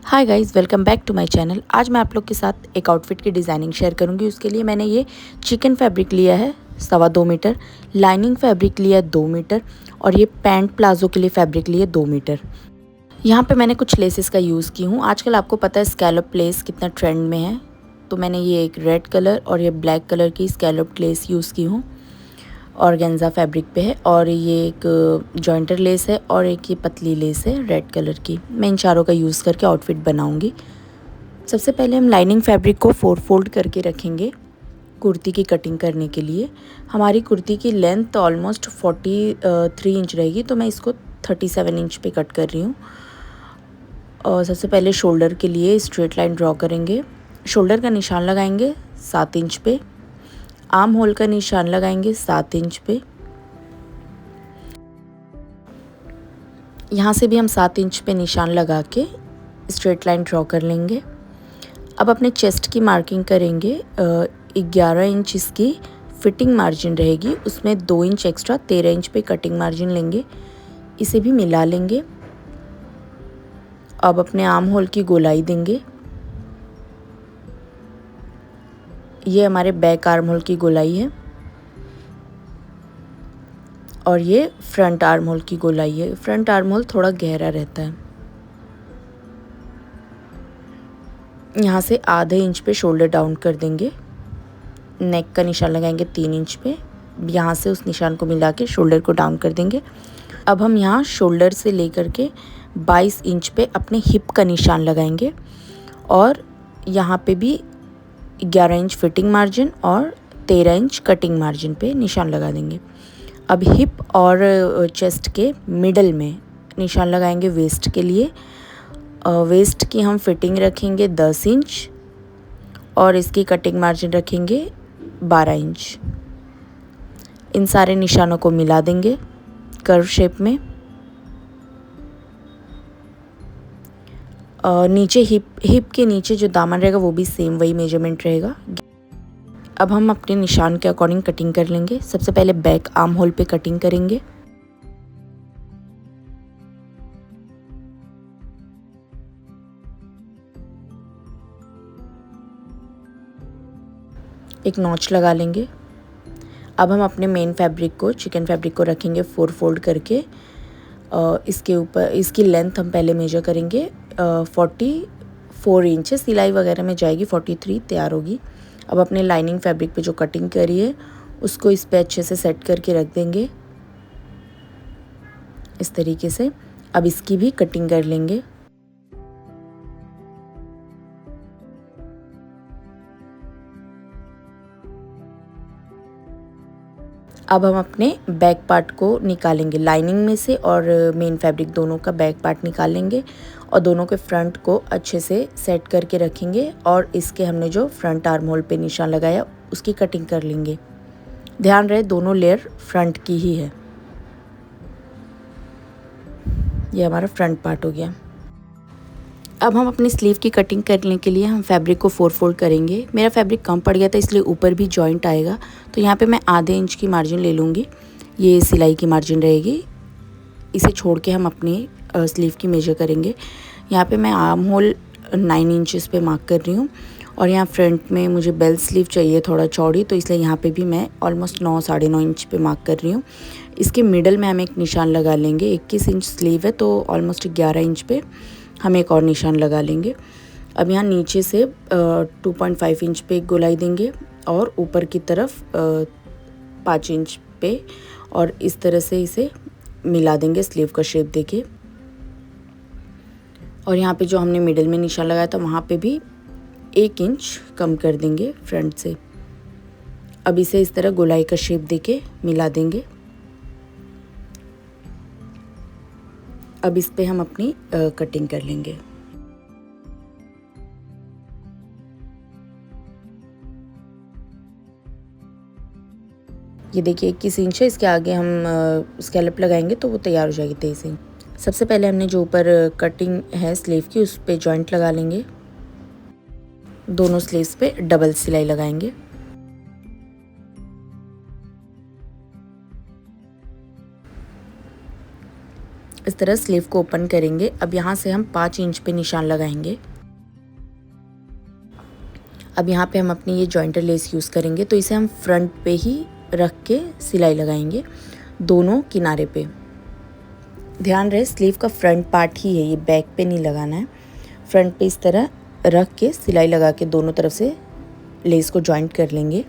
Hi guys, welcome back to my channel. आज मैं आप लोग के साथ एक आउटफिट की डिज़ाइनिंग शेयर करूंगी। उसके लिए मैंने ये चिकन फैब्रिक लिया है 2.25 मीटर, लाइनिंग फैब्रिक लिया है 2 मीटर और ये पैंट प्लाजो के लिए फैब्रिक लिए 2 मीटर। यहाँ पे मैंने कुछ लेसेस का यूज़ की हूँ। आजकल आपको पता है स्कैलप लेस कितना ट्रेंड में है, तो मैंने ये एक रेड कलर और ये ब्लैक कलर की स्कैलप लेस यूज़ की हूँ। ऑर्गेन्जा फैब्रिक पे है और ये एक जॉइंटर लेस है और एक ये पतली लेस है रेड कलर की। मैं इन चारों का यूज़ करके आउटफिट बनाऊंगी। सबसे पहले हम लाइनिंग फैब्रिक को 4 फोल्ड करके रखेंगे कुर्ती की कटिंग करने के लिए। हमारी कुर्ती की लेंथ ऑलमोस्ट 43 इंच रहेगी, तो मैं इसको 37 इंच पे कट कर रही हूँ। और सबसे पहले शोल्डर के लिए स्ट्रेट लाइन ड्रॉ करेंगे। शोल्डर का निशान लगाएंगे 7 इंच पे। आर्म होल का निशान लगाएंगे 7 इंच पे। यहाँ से भी हम 7 इंच पे निशान लगा के स्ट्रेट लाइन ड्रॉ कर लेंगे। अब अपने चेस्ट की मार्किंग करेंगे। 11 इंच इसकी फिटिंग मार्जिन रहेगी, उसमें 2 इंच एक्स्ट्रा 13 इंच पे कटिंग मार्जिन लेंगे। इसे भी मिला लेंगे। अब अपने आर्म होल की गोलाई देंगे। ये हमारे बैक आर्म होल की गोलाई है और ये फ्रंट आर्म होल की गोलाई है। फ्रंट आर्म होल थोड़ा गहरा रहता है। यहाँ से आधे इंच पे शोल्डर डाउन कर देंगे। नेक का निशान लगाएंगे 3 इंच पे। यहाँ से उस निशान को मिला के शोल्डर को डाउन कर देंगे। अब हम यहाँ शोल्डर से लेकर के 22 इंच पे अपने हिप का निशान लगाएंगे और यहाँ पे भी 11 इंच फिटिंग मार्जिन और 13 इंच कटिंग मार्जिन पे निशान लगा देंगे। अब हिप और चेस्ट के मिडल में निशान लगाएंगे वेस्ट के लिए। वेस्ट की हम फिटिंग रखेंगे 10 इंच और इसकी कटिंग मार्जिन रखेंगे 12 इंच। इन सारे निशानों को मिला देंगे कर्व शेप में। नीचे हिप के नीचे जो दामन रहेगा वो भी सेम वही मेजरमेंट रहेगा। अब हम अपने निशान के अकॉर्डिंग कटिंग कर लेंगे। सबसे पहले बैक आर्म होल पे कटिंग करेंगे। एक नॉच लगा लेंगे। अब हम अपने मेन फैब्रिक को, चिकन फैब्रिक को रखेंगे 4 फोल्ड करके। इसके ऊपर इसकी लेंथ हम पहले मेजर करेंगे 44 इंच। सिलाई वगैरह में जाएगी 43 तैयार होगी। अब अपने लाइनिंग फैब्रिक पे जो कटिंग करी है उसको इस पे अच्छे से सेट करके रख देंगे इस तरीके से। अब इसकी भी कटिंग कर लेंगे। अब हम अपने बैक पार्ट को निकालेंगे लाइनिंग में से और मेन फैब्रिक दोनों का बैक पार्ट निकालेंगे और दोनों के फ्रंट को अच्छे से सेट करके रखेंगे और इसके हमने जो फ्रंट आर्म होल पे निशान लगाया उसकी कटिंग कर लेंगे। ध्यान रहे दोनों लेयर फ्रंट की ही है। ये हमारा फ्रंट पार्ट हो गया। अब हम अपनी स्लीव की कटिंग करने के लिए हम फैब्रिक को 4 फोल्ड करेंगे। मेरा फैब्रिक कम पड़ गया था इसलिए ऊपर भी जॉइंट आएगा, तो यहाँ पे मैं आधे इंच की मार्जिन ले लूँगी। ये सिलाई की मार्जिन रहेगी। इसे छोड़ के हम अपनी स्लीव की मेजर करेंगे। यहाँ पे मैं आर्म होल 9 इंचेस पे मार्क कर रही हूँ और यहाँ फ्रंट में मुझे बेल स्लीव चाहिए थोड़ा चौड़ी, तो इसलिए यहाँ पे भी मैं ऑलमोस्ट 9 साढ़े 9 इंच पे मार्क कर रही हूँ। इसके मिडल में हम एक निशान लगा लेंगे। 21 इंच स्लीव है तो ऑलमोस्ट 11 इंच पे हम एक और निशान लगा लेंगे। अब यहाँ नीचे से 2.5 इंच पे एक गोलाई देंगे और ऊपर की तरफ 5 इंच पे, और इस तरह से इसे मिला देंगे स्लीव का शेप देके। और यहाँ पे जो हमने मिडल में निशान लगाया था वहाँ पे भी 1 इंच कम कर देंगे फ्रंट से। अब इसे इस तरह गोलाई का शेप देके मिला देंगे। अब इस पे हम अपनी कटिंग कर लेंगे। ये देखिए 21 इंच है, इसके आगे हम स्कैलप लगाएंगे तो वो तैयार हो जाएगी 23 इंच। सबसे पहले हमने जो ऊपर कटिंग है स्लीव की उस पे जॉइंट लगा लेंगे। दोनों स्लीव्स पे डबल सिलाई लगाएंगे। इस तरह स्लीव को ओपन करेंगे। अब यहाँ से हम 5 इंच पे निशान लगाएंगे। अब यहाँ पे हम अपनी ये जॉइंटर लेस यूज़ करेंगे, तो इसे हम फ्रंट पे ही रख के सिलाई लगाएंगे दोनों किनारे पे। ध्यान रहे स्लीव का फ्रंट पार्ट ही है, ये बैक पे नहीं लगाना है। फ्रंट पे इस तरह रख के सिलाई लगा के दोनों तरफ से लेस को जॉइंट कर लेंगे।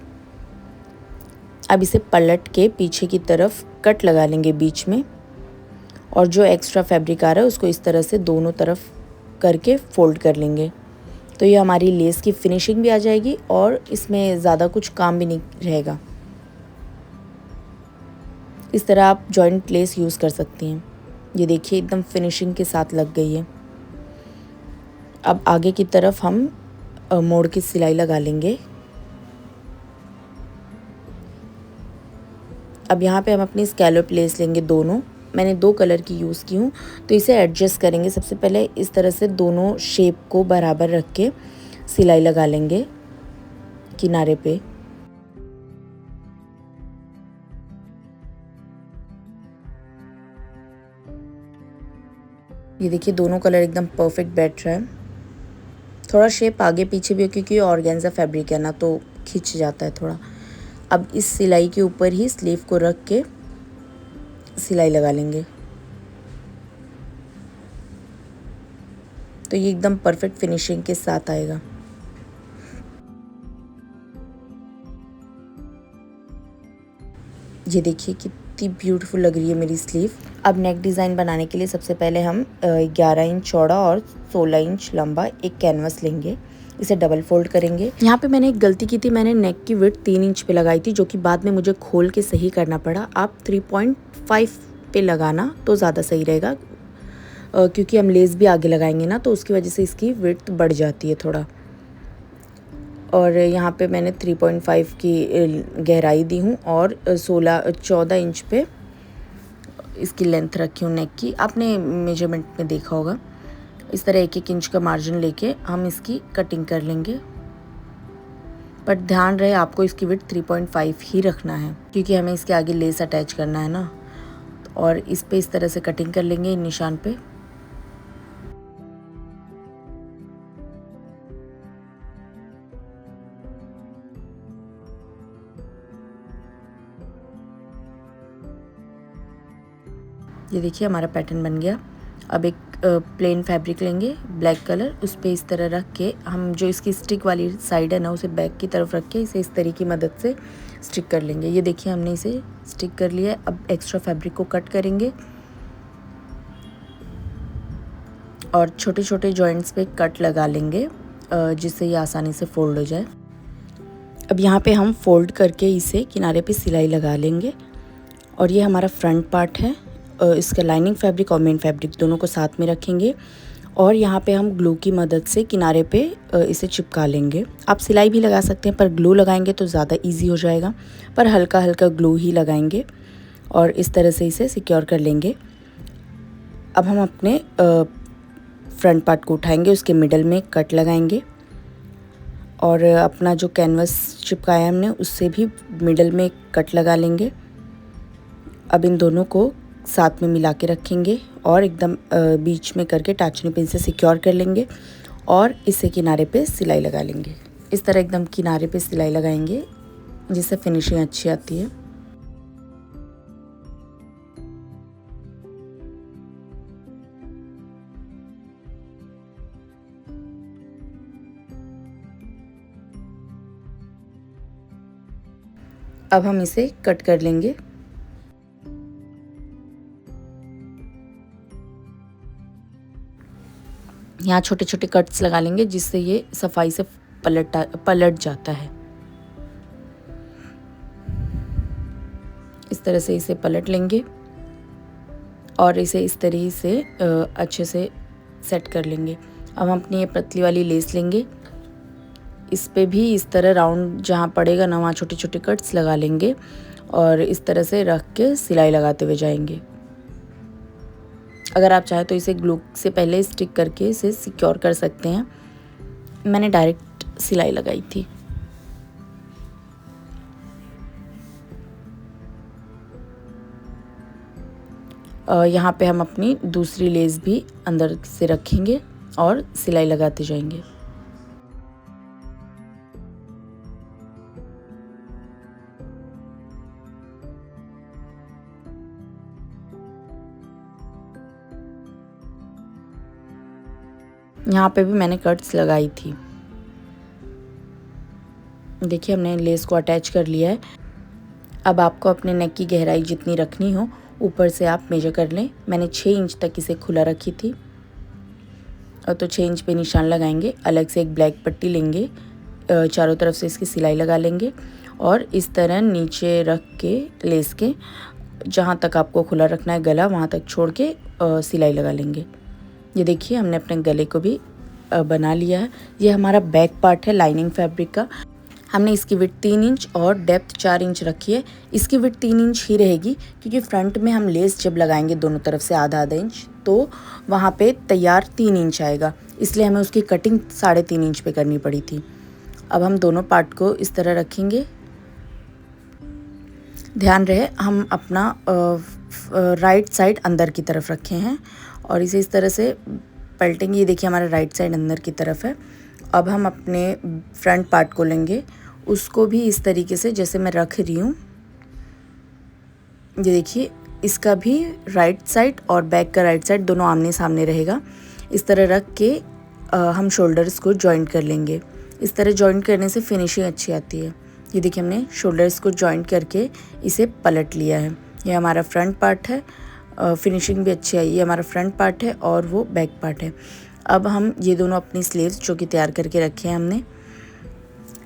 अब इसे पलट के पीछे की तरफ कट लगा लेंगे बीच में, और जो एक्स्ट्रा फैब्रिक आ रहा है उसको इस तरह से दोनों तरफ करके फोल्ड कर लेंगे। तो ये हमारी लेस की फिनिशिंग भी आ जाएगी और इसमें ज़्यादा कुछ काम भी नहीं रहेगा। इस तरह आप जॉइंट लेस यूज़ कर सकती हैं। ये देखिए एकदम फिनिशिंग के साथ लग गई है। अब आगे की तरफ हम मोड़ की सिलाई लगा लेंगे। अब यहाँ पे हम अपनी स्कैलप लेस लेंगे दोनों। मैंने 2 कलर की यूज़ की हूँ, तो इसे एडजस्ट करेंगे। सबसे पहले इस तरह से दोनों शेप को बराबर रख के सिलाई लगा लेंगे किनारे पे। ये देखिए दोनों कलर एकदम परफेक्ट बैठ रहा है। थोड़ा शेप आगे पीछे भी हो क्योंकि ऑर्गेन्जा फैब्रिक है ना, तो खिंच जाता है थोड़ा। अब इस सिलाई के ऊपर ही स्लीव को रख के सिलाई लगा लेंगे। तो ये एकदम परफेक्ट फिनिशिंग के साथ आएगा। ये देखिए कितनी ब्यूटीफुल लग रही है मेरी स्लीव। अब नेक डिज़ाइन बनाने के लिए सबसे पहले हम 11 इंच चौड़ा और 16 इंच लंबा एक कैनवस लेंगे। इसे डबल फोल्ड करेंगे। यहाँ पे मैंने एक गलती की थी, मैंने नेक की विड्थ 3 इंच पे लगाई थी, जो कि बाद में मुझे खोल के सही करना पड़ा। आप 3.5 पे लगाना तो ज़्यादा सही रहेगा, क्योंकि हम लेस भी आगे लगाएंगे ना, तो उसकी वजह से इसकी विड्थ बढ़ जाती है थोड़ा। और यहाँ पे मैंने 3.5 की गहराई दी हूँ और 14 इंच पे इसकी लेंथ रखी हूँ नेक की। आपने मेजरमेंट में देखा होगा। इस तरह 1-1 इंच का मार्जिन लेके हम इसकी कटिंग कर लेंगे। बट ध्यान रहे आपको इसकी विड्थ 3.5 ही रखना है, क्योंकि हमें इसके आगे लेस अटैच करना है ना। और इस पे इस तरह से कटिंग कर लेंगे निशान पे। ये देखिए हमारा पैटर्न बन गया। अब एक प्लेन फैब्रिक लेंगे ब्लैक कलर, उस पर इस तरह रख के हम जो इसकी स्टिक वाली साइड है ना, उसे बैक की तरफ रख के इसे इस तरीके की मदद से स्टिक कर लेंगे। ये देखिए हमने इसे स्टिक कर लिया है। अब एक्स्ट्रा फैब्रिक को कट करेंगे और छोटे छोटे जॉइंट्स पे कट लगा लेंगे, जिससे ये आसानी से फोल्ड हो जाए। अब यहाँ पे हम फोल्ड करके इसे किनारे पे सिलाई लगा लेंगे। और ये हमारा फ्रंट पार्ट है। इसका लाइनिंग फैब्रिक और मेन फैब्रिक दोनों को साथ में रखेंगे और यहाँ पे हम ग्लू की मदद से किनारे पे इसे चिपका लेंगे। आप सिलाई भी लगा सकते हैं, पर ग्लू लगाएंगे तो ज़्यादा इजी हो जाएगा, पर हल्का हल्का ग्लू ही लगाएंगे और इस तरह से इसे सिक्योर कर लेंगे। अब हम अपने फ्रंट पार्ट को उठाएंगे, उसके मिडल में कट लगाएंगे और अपना जो कैनवस चिपकाया हमने उससे भी मिडल में कट लगा लेंगे। अब इन दोनों को साथ में मिला के रखेंगे और एकदम बीच में करके टाचनी पिन से सिक्योर कर लेंगे और इसे किनारे पे सिलाई लगा लेंगे। इस तरह एकदम किनारे पे सिलाई लगाएंगे, जिससे फिनिशिंग अच्छी आती है। अब हम इसे कट कर लेंगे। यहाँ छोटे छोटे कट्स लगा लेंगे, जिससे ये सफाई से पलट जाता है। इस तरह से इसे पलट लेंगे और इसे इस तरह से अच्छे से सेट कर लेंगे। अब हम अपनी ये पतली वाली लेस लेंगे, इस पे भी इस तरह राउंड जहाँ पड़ेगा ना, वहाँ छोटे छोटे कट्स लगा लेंगे और इस तरह से रख के सिलाई लगाते हुए जाएंगे। अगर आप चाहें तो इसे ग्लू से पहले स्टिक करके इसे सिक्योर कर सकते हैं। मैंने डायरेक्ट सिलाई लगाई थी। यहाँ पे हम अपनी दूसरी लेस भी अंदर से रखेंगे और सिलाई लगाते जाएंगे। यहाँ पे भी मैंने कट्स लगाई थी। देखिए हमने लेस को अटैच कर लिया है। अब आपको अपने नेक की गहराई जितनी रखनी हो ऊपर से आप मेजर कर लें। मैंने 6 इंच तक इसे खुला रखी थी और तो 6 इंच पे निशान लगाएंगे। अलग से एक ब्लैक पट्टी लेंगे, चारों तरफ से इसकी सिलाई लगा लेंगे और इस तरह नीचे रख के लेस के जहाँ तक आपको खुला रखना है गला वहाँ तक छोड़ के सिलाई लगा लेंगे। ये देखिए हमने अपने गले को भी बना लिया है। ये हमारा बैक पार्ट है लाइनिंग फैब्रिक का। हमने इसकी विड्थ 3 इंच और डेप्थ 4 इंच रखी है। इसकी विड्थ 3 इंच ही रहेगी क्योंकि फ्रंट में हम लेस जब लगाएंगे दोनों तरफ से आधा इंच तो वहाँ पे तैयार 3 इंच आएगा, इसलिए हमें उसकी कटिंग 3.5 इंच पे करनी पड़ी थी। अब हम दोनों पार्ट को इस तरह रखेंगे। ध्यान रहे हम अपना राइट साइड अंदर की तरफ रखे हैं और इसे इस तरह से पलटेंगे। ये देखिए हमारा राइट साइड अंदर की तरफ है। अब हम अपने फ्रंट पार्ट को लेंगे, उसको भी इस तरीके से जैसे मैं रख रही हूँ। ये देखिए इसका भी राइट साइड और बैक का राइट साइड दोनों आमने सामने रहेगा। इस तरह रख के हम शोल्डर्स को जॉइंट कर लेंगे। इस तरह जॉइंट करने से फिनिशिंग अच्छी आती है। ये देखिए हमने शोल्डर्स को जॉइंट करके इसे पलट लिया है। ये हमारा फ्रंट पार्ट है, फिनिशिंग भी अच्छी आई। ये हमारा फ्रंट पार्ट है और वो बैक पार्ट है। अब हम ये दोनों अपनी स्लीव्स जो कि तैयार करके रखे हैं हमने,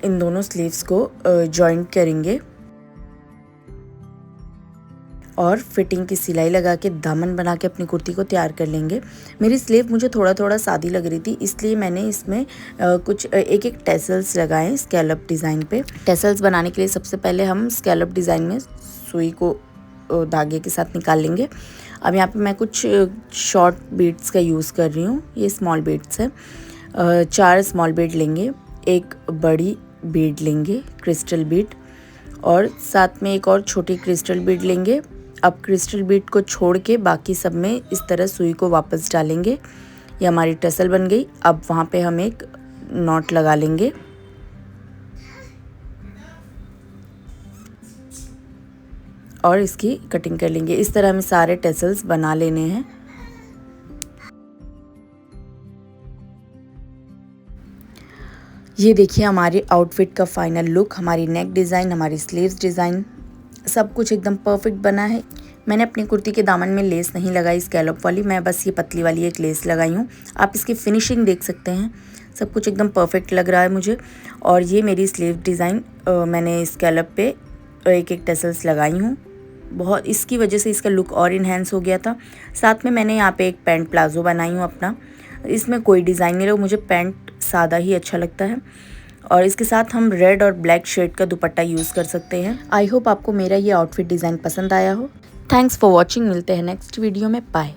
इन दोनों स्लीव्स को जॉइंट करेंगे और फिटिंग की सिलाई लगा के दामन बना के अपनी कुर्ती को तैयार कर लेंगे। मेरी स्लीव मुझे थोड़ा सादी लग रही थी, इसलिए मैंने इसमें कुछ एक टेसल्स लगाए स्कैलप डिज़ाइन पे। टेसल्स बनाने के लिए सबसे पहले हम स्कैलप डिज़ाइन में सुई को धागे के साथ निकाल लेंगे। अब यहाँ पे मैं कुछ शॉर्ट बीड्स का यूज़ कर रही हूँ। ये स्मॉल बीड्स है। 4 स्मॉल बीड लेंगे, एक बड़ी बीड लेंगे क्रिस्टल बीड और साथ में एक और छोटी क्रिस्टल बीड लेंगे। अब क्रिस्टल बीड को छोड़ के बाकी सब में इस तरह सुई को वापस डालेंगे। ये हमारी टसल बन गई। अब वहाँ पे हम एक नॉट लगा लेंगे और इसकी कटिंग कर लेंगे। इस तरह हमें सारे टेसल्स बना लेने हैं। ये देखिए हमारे आउटफिट का फाइनल लुक। हमारी नेक डिज़ाइन, हमारी स्लीव्स डिज़ाइन, सब कुछ एकदम परफेक्ट बना है। मैंने अपनी कुर्ती के दामन में लेस नहीं लगाई स्कैलप वाली, मैं बस ये पतली वाली एक लेस लगाई हूँ। आप इसकी फिनिशिंग देख सकते हैं, सब कुछ एकदम परफेक्ट लग रहा है मुझे। और ये मेरी स्लीव डिज़ाइन मैंने स्कैलप पे एक टेसल्स लगाई हूँ। बहुत इसकी वजह से इसका लुक और इन्हेंस हो गया था। साथ में मैंने यहाँ पे एक पैंट प्लाजो बनाई हूँ अपना। इसमें कोई डिज़ाइन नहीं रहा, मुझे पैंट सादा ही अच्छा लगता है। और इसके साथ हम रेड और ब्लैक शेड का दुपट्टा यूज़ कर सकते हैं। आई होप आपको मेरा ये आउटफिट डिज़ाइन पसंद आया हो। Thanks for watching. मिलते हैं नेक्स्ट वीडियो में। बाय।